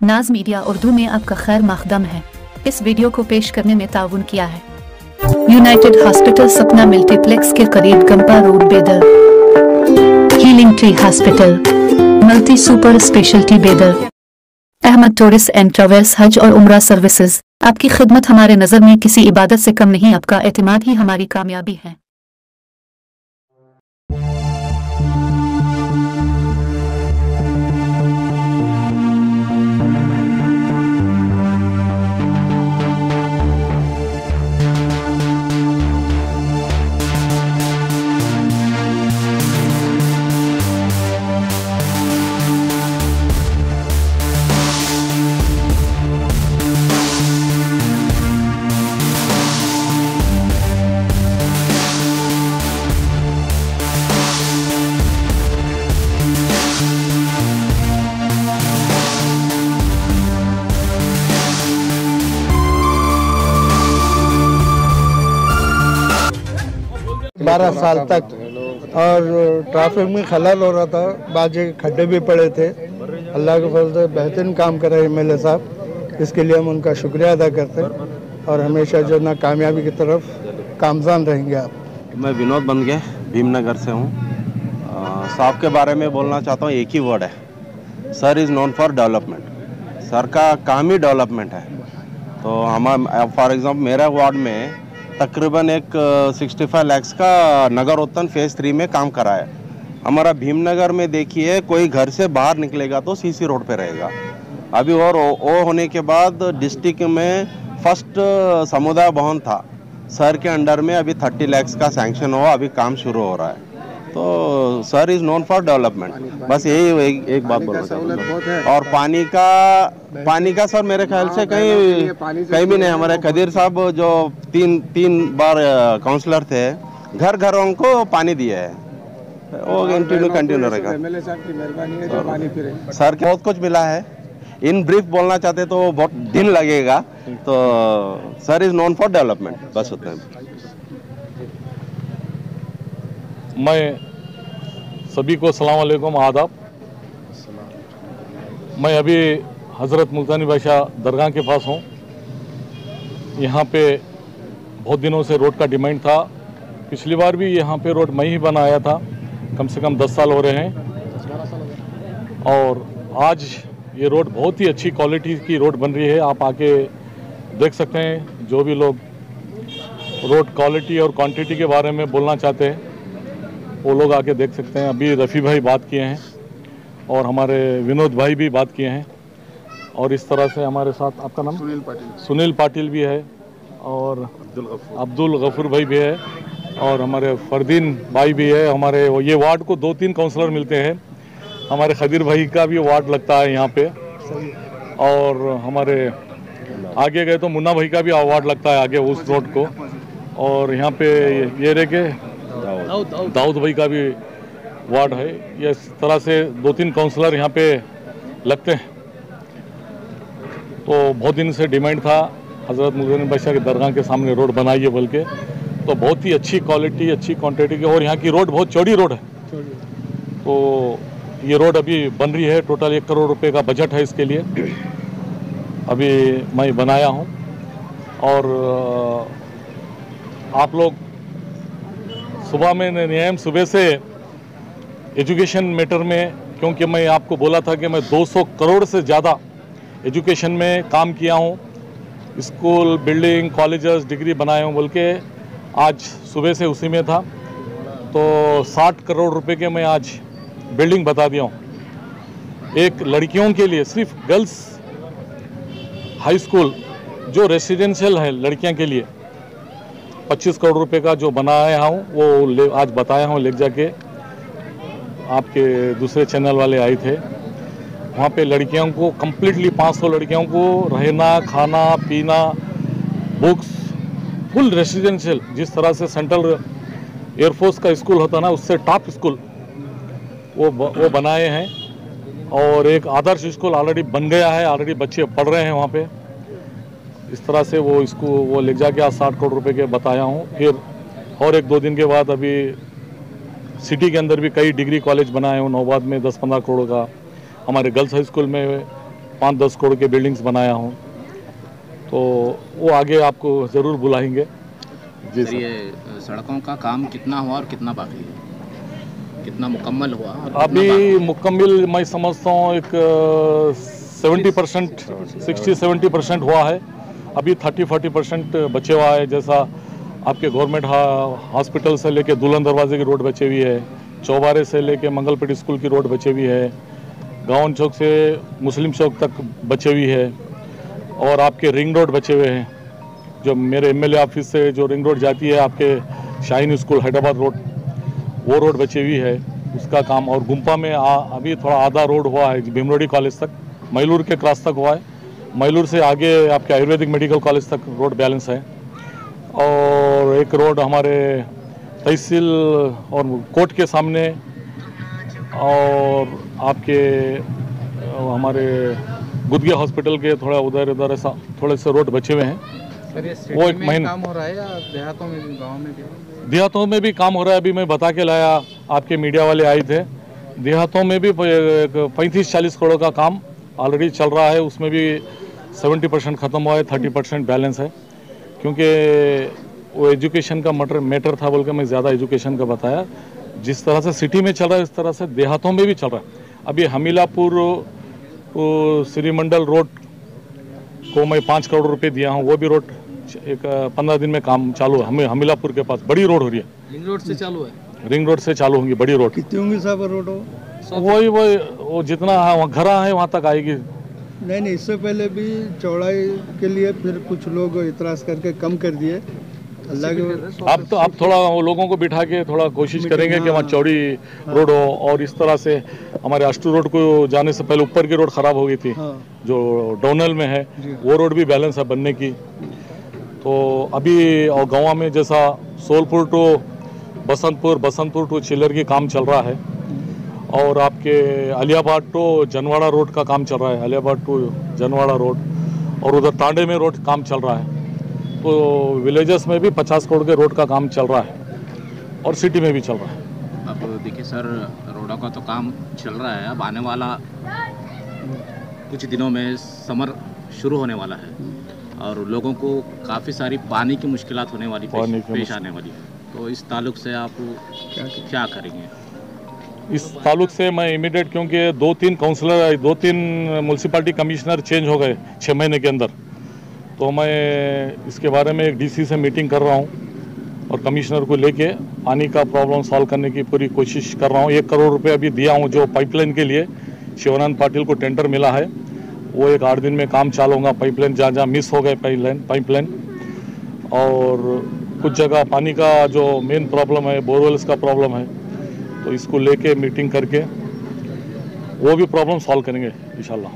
नाज मीडिया उर्दू में आपका खैर मकदम है। इस वीडियो को पेश करने में ताउन किया है यूनाइटेड हॉस्पिटल सपना मल्टीप्लेक्स के करीब गंपा रोड बेदर, healing tree hospital, multi super speciality बेदर, अहमद टूरिस्ट एंड ट्रैवल्स हज और उम्रा सर्विसेज। आपकी खिदमत हमारे नज़र में किसी इबादत से कम नहीं, आपका एतमाद ही हमारी कामयाबी है। बारह साल तक और ट्रैफिक में खलल हो रहा था, बाजे खड्डे भी पड़े थे। अल्लाह के फजल से बेहतरीन काम कर रहे एमएलए साहब, इसके लिए हम उनका शुक्रिया अदा करते हैं और हमेशा जो ना कामयाबी की तरफ कामजान रहेंगे आप। मैं विनोद बनगे भीमनगर से हूँ। साहब के बारे में बोलना चाहता हूँ, एक ही वर्ड है, sir is known for development. Sir का काम ही डेवलपमेंट है। तो हम फॉर एग्जांपल मेरा वार्ड में तकरीबन एक 65 लाख का नगर उत्थान फेज़ 3 में काम करा है। हमारा भीमनगर में देखिए, कोई घर से बाहर निकलेगा तो सीसी रोड पे रहेगा अभी। और वो होने के बाद डिस्ट्रिक्ट में फर्स्ट समुदाय भवन था, सर के अंडर में अभी 30 लाख का सैंक्शन हुआ, अभी काम शुरू हो रहा है। तो sir is known for development. बस यही एक बात बोलना चाहता हूँ। और पानी का सर मेरे ख्याल से कहीं भी नहीं। हमारे खदीर साहब जो तीन बार काउंसलर थे, घर घरों को पानी दिया है, वो कंटिन्यू रहेगा। एमएलए साहब की मेहरबानी है जो पानी फिरे। सर के बहुत कुछ मिला है। इन ब्रीफ बोलना चाहते तो बहुत दिन लगेगा। तो sir is known for development, बस उतना है। मैं सभी को सलाम अलैकुम, आदाब। मैं अभी हज़रत मुल्तानी बादशाह दरगाह के पास हूँ। यहाँ पे बहुत दिनों से रोड का डिमांड था। पिछली बार भी यहाँ पे रोड मैं ही बनाया था, कम से कम 10 साल हो रहे हैं। और आज ये रोड बहुत ही अच्छी क्वालिटी की रोड बन रही है। आप आके देख सकते हैं। जो भी लोग रोड क्वालिटी और क्वांटिटी के बारे में बोलना चाहते हैं वो लोग आके देख सकते हैं। अभी रफ़ी भाई बात किए हैं और हमारे विनोद भाई भी बात किए हैं। और इस तरह से हमारे साथ, आपका नाम सुनील पाटिल भी है और अब्दुल गफूर भाई भी है और हमारे फरदीन भाई भी है। हमारे ये वार्ड को 2-3 काउंसलर मिलते हैं। हमारे खदीर भाई का भी वार्ड लगता है यहाँ पे। और हमारे आगे गए तो मुन्ना भाई का भी वार्ड लगता है आगे उस रोड को। और यहाँ पे ये रह के दाऊद भाई का भी वार्ड है। ये इस तरह से 2-3 काउंसलर यहाँ पे लगते हैं। तो बहुत दिन से डिमांड था हज़रत मुल्तानी बादशाह की दरगाह के सामने रोड बनाइए बोल के। तो बहुत ही अच्छी क्वालिटी, अच्छी क्वांटिटी की, और यहाँ की रोड बहुत चौड़ी रोड है। तो ये रोड अभी बन रही है। टोटल 1 करोड़ रुपए का बजट है इसके लिए। अभी मैं बनाया हूँ। और आप लोग सुबह में नियम सुबह से एजुकेशन मैटर में, क्योंकि मैं आपको बोला था कि मैं 200 करोड़ से ज़्यादा एजुकेशन में काम किया हूँ, स्कूल, बिल्डिंग, कॉलेजेस, डिग्री बनाए हूँ बोल के, आज सुबह से उसी में था। तो 60 करोड़ रुपए के मैं आज बिल्डिंग बता दिया हूँ। एक लड़कियों के लिए सिर्फ गर्ल्स हाई स्कूल जो रेसिडेंशियल है लड़कियों के लिए 25 करोड़ रुपए का जो बनाया हूँ वो आज बताया हूँ। ले जाके आपके दूसरे चैनल वाले आए थे, वहाँ पे लड़कियों को कम्प्लीटली 500 लड़कियों को रहना, खाना, पीना, बुक्स, फुल रेसिडेंशियल, जिस तरह से सेंट्रल एयरफोर्स का स्कूल होता ना, उससे टॉप स्कूल वो बनाए हैं। और एक आदर्श स्कूल ऑलरेडी बन गया है, ऑलरेडी बच्चे पढ़ रहे हैं वहाँ पे। इस तरह से वो ले जाके आज 60 करोड़ रुपए के बताया हूँ। फिर और 1-2 दिन के बाद अभी सिटी के अंदर भी कई डिग्री कॉलेज बनाए हूँ। नौबाद में 10-15 करोड़ का, हमारे गर्ल्स हाई स्कूल में 5-10 करोड़ के बिल्डिंग्स बनाया हूँ, तो वो आगे आपको ज़रूर बुलाएंगे। जी सर, ये सड़कों का काम कितना हुआ और कितना बाकी है, कितना मुकम्मल हुआ और अभी मुकम्मल मैं समझता हूँ एक 70%, 60-70% हुआ है। अभी 30-40% बचे हुआ है। जैसा आपके गवर्नमेंट हॉस्पिटल से लेके दुल्हन दरवाजे की रोड बचे हुई है, चौबारे से लेके मंगलपेट स्कूल की रोड बचे हुई है, गाँव चौक से मुस्लिम चौक तक बचे हुई है, और आपके रिंग रोड बचे हुए हैं। जो मेरे एमएलए ऑफिस से जो रिंग रोड जाती है आपके शाहीन स्कूल हैदराबाद रोड, वो रोड बची हुई है, उसका काम। और गुम्पा में अभी थोड़ा आधा रोड हुआ है भीमरोडी कॉलेज तक, मैलूर के क्रॉस तक हुआ है, मैलूर से आगे आपके आयुर्वेदिक मेडिकल कॉलेज तक रोड बैलेंस है। और एक रोड हमारे तहसील और कोर्ट के सामने, और आपके हमारे गुदगे हॉस्पिटल के थोड़ा उधर ऐसा थोड़े से रोड बचे हुए हैं। सर, ये वो एक सिटी में महीने काम हो रहा है या देहातों में भी, गाँव में भी? देहातों में भी काम हो रहा है। अभी मैं बता के लाया, आपके मीडिया वाले आए थे। देहातों में भी 35-40 करोड़ का काम ऑलरेडी चल रहा है, उसमें भी 70% ख़त्म हुआ है, 30% बैलेंस है। क्योंकि वो एजुकेशन का मैटर था बोल के मैं ज़्यादा एजुकेशन का बताया। जिस तरह से सिटी में चल रहा है उस तरह से देहातों में भी चल रहा है। अभी हमीलापुर श्रीमंडल रोड को मैं 5 करोड़ रुपए दिया हूँ, वो भी रोड एक 15 दिन में काम चालू है। हमें हमीलापुर के पास बड़ी रोड हो रही है, रिंग रोड से चालू है। रिंग रोड से चालू होंगी बड़ी रोड। कितनी होंगी साहब रोड? वही वो जितना है वहाँ घरा है वहाँ तक आएगी। नहीं, इससे पहले भी चौड़ाई के लिए फिर कुछ लोग इतराज़ करके कम कर दिए। अल्लाह के अब थोड़ा वो लोगों को बिठा के थोड़ा कोशिश करेंगे कि वहाँ चौड़ी रोड हो। और इस तरह से हमारे अष्टू रोड को जाने से पहले ऊपर की रोड खराब हो गई थी, जो डाउनल में है, वो रोड भी बैलेंस है बनने की। तो अभी और गाँव में जैसा सोलपुर टू बसंतपुर टू चिल्लर की काम चल रहा है, और आपके अलियाबाद टू जनवाड़ा रोड का काम चल रहा है, अलियाबाद टू जनवाड़ा रोड, और उधर तांडे में रोड काम चल रहा है। तो विलेजेस में भी 50 करोड़ के रोड का काम चल रहा है, और सिटी में भी चल रहा है। अब देखिए सर, रोडों का तो काम चल रहा है, अब आने वाला कुछ दिनों में समर शुरू होने वाला है, और लोगों को काफ़ी सारी पानी की मुश्किलात होने वाली पेश आने वाली है। तो इस ताल्लुक से आप क्या करेंगे? इस ताल्लुक से मैं इमीडिएट, क्योंकि 2-3 काउंसलर, 2-3 म्यूनसिपालिटी कमिश्नर चेंज हो गए 6 महीने के अंदर, तो मैं इसके बारे में एक डीसी से मीटिंग कर रहा हूँ, और कमिश्नर को लेके पानी का प्रॉब्लम सॉल्व करने की पूरी कोशिश कर रहा हूँ। 1 करोड़ रुपए अभी दिया हूँ जो पाइपलाइन के लिए शिवानंद पाटिल को टेंडर मिला है, वो एक 8 दिन में काम चालू होगा। पाइपलाइन जहाँ मिस हो गए पाइपलाइन, और कुछ जगह पानी का जो मेन प्रॉब्लम है, बोरवेल्स का प्रॉब्लम है, तो इसको लेके मीटिंग करके वो भी प्रॉब्लम सॉल्व करेंगे इंशाल्लाह।